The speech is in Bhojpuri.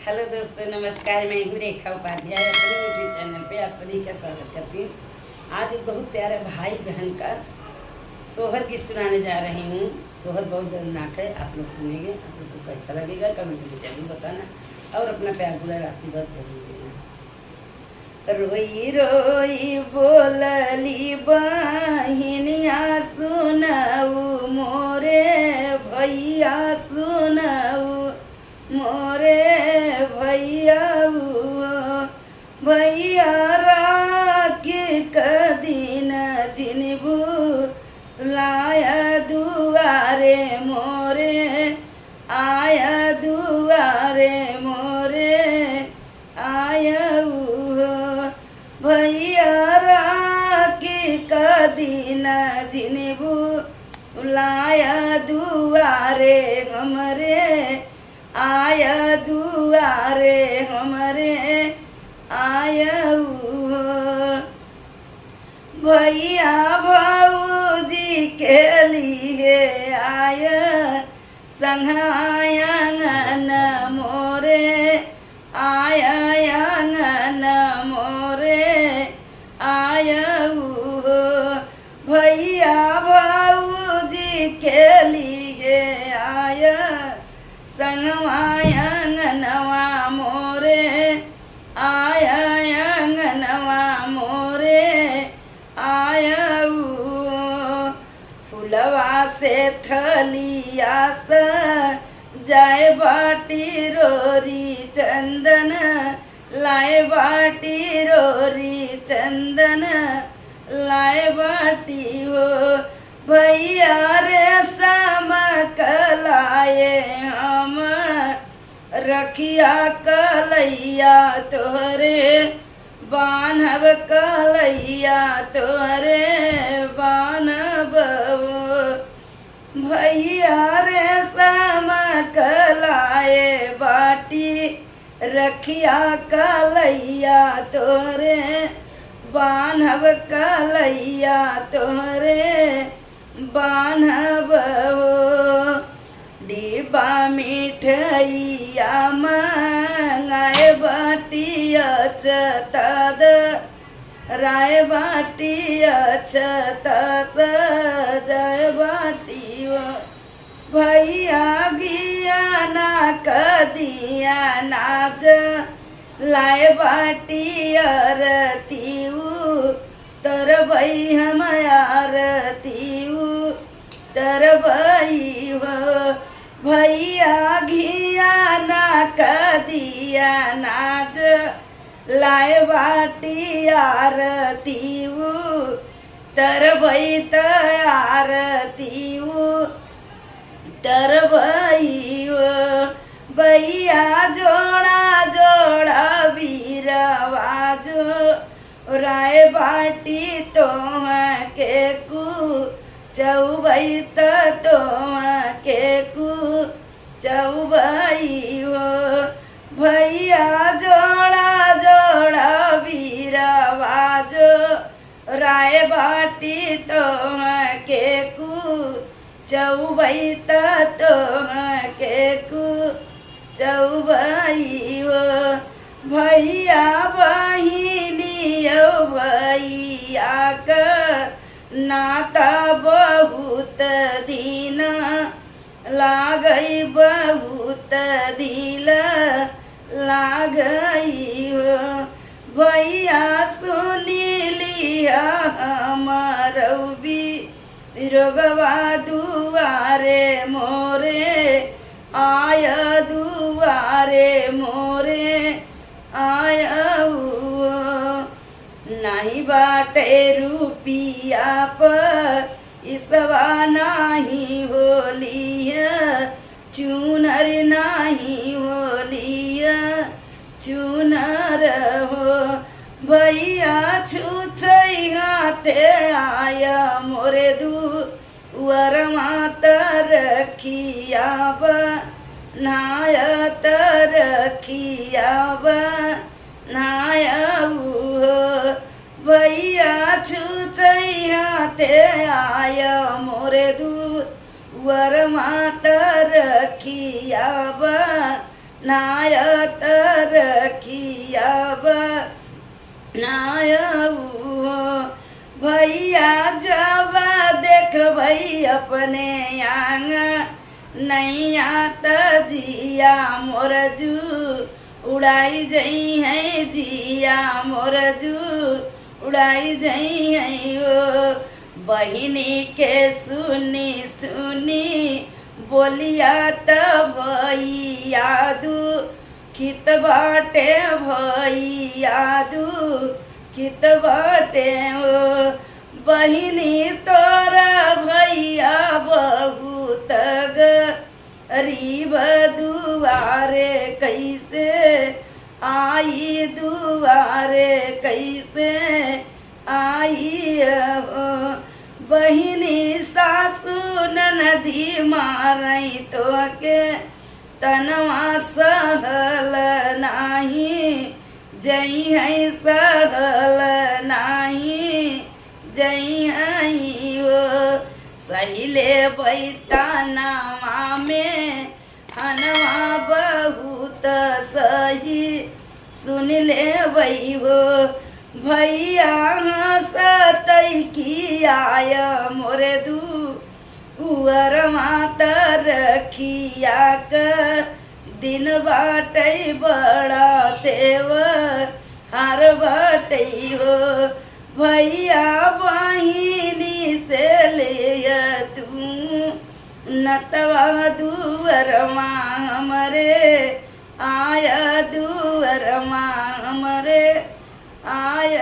हेलो दोस्तों, नमस्कार। मैं हूँ रेखा उपाध्याय। अपने यूट्यूब चैनल पे आप सभी का स्वागत करती हूँ। आज एक बहुत प्यारा भाई बहन का सोहर की सुनाने जा रही हूँ। सोहर बहुत दर्दनाक है, आप लोग सुनेंगे। आप लोग को कैसा लगेगा कमेंट में जरूर बताना और अपना प्यार पूरा आशीर्वाद जरूर देना। रोई रोई बोलली बहिनिया सुनाऊ मोरे भैया, सुनाऊ मोरे भैया। भैया राखी कदीन जिनबू लाया दुआरे मोरे, आया दुआरे मोरे आया। भैया राखी कदीन जिनबू लाया दुआरे हमरे, आया दुआरे हमरे आया। भैया भाऊजी के लिए आया संघायंगन मोरे, आया यंगन मोरे आया। भैया भाऊजी के लिए आया संगवायंगनवा मोरे, आया यंगनवा मोरे आया। फुलवा से थलिया स जाए बाटी रोरी चंदन, लाए बाटी रोरी चंदन लाए बाटी हो। भैया रे समकलाए हम रखिया कलैया तोहरे, बान्हब कलैया तोहरे बान्हब। भैया रे समकलाए बाटी रखिया कलैया तोहरे, बान्हब कलैया तोहरे बान्हब। डिब्बा मिठैया मंगाए बाटिया चताद, राय बाटिया चतात जाय बाटी। भैया गिया ना कदिया नाज लाए बाटिया रतीऊ, तर भई हम आरतीऊ तर भई हो। भैया घिया ना कदिया नाज लाए बाटी आरतीऊ, तर भई आरतीऊ तर भई हो। भैया जोड़ा जोड़ा वीरवाजो राय बाटी तोह के कु चौबई तोह के कु चौबई हो। भैया जोड़ा जोड़ा वीरवाजो राय बाटी तोह के कु चौबई तोह के कु चौबई हो। भैया बहिनियो भैया का नाता बहुत दिन लागई, बहुत दिल लागई हो। भैया सुनी लिया हमारो भी रोगवा दुआरे मोरे, आया दुआरे मोरे आया। नहीं बाटे रुपिया पर इसवा नहीं होलिया, चुनर नहीं होलिया चुनर हो। भैया छुछई हाथे आया मोरे दुआर माता रखिया नाया तर रखिया नाया। भैया छुछई हाथे आया मोरे दुआर माता रखिया नायत रखियाब नायऊ भैया जब देखबै अपने आंग नैया तजिया मोर जू उड़ाई जई है जिया मोर जू उड़ाई जई है ओ बहिनी के सुनी सुनी बोलिया त भैया दू खित बाटे भैया दू खित बाटे ओ बहिनी तोरा भैया बहुत गरीब दुआरे कैसे आई दुआरे कैसे आई हो बहिनी सासू ननदी मारई तो के तनवा सहल नाही जई है सहल नाही जई है ओ सहिले बैतानावा में हनवा बहुत सही सुन ले वही हो भैया सतई की आय मोरे दू उअर माता रखिया क दिन बाटै बड़ा तेव हार बाटै हो भैया बहिनी से ले तू नतवा दुअर हमरे आय दुअर हमरे आय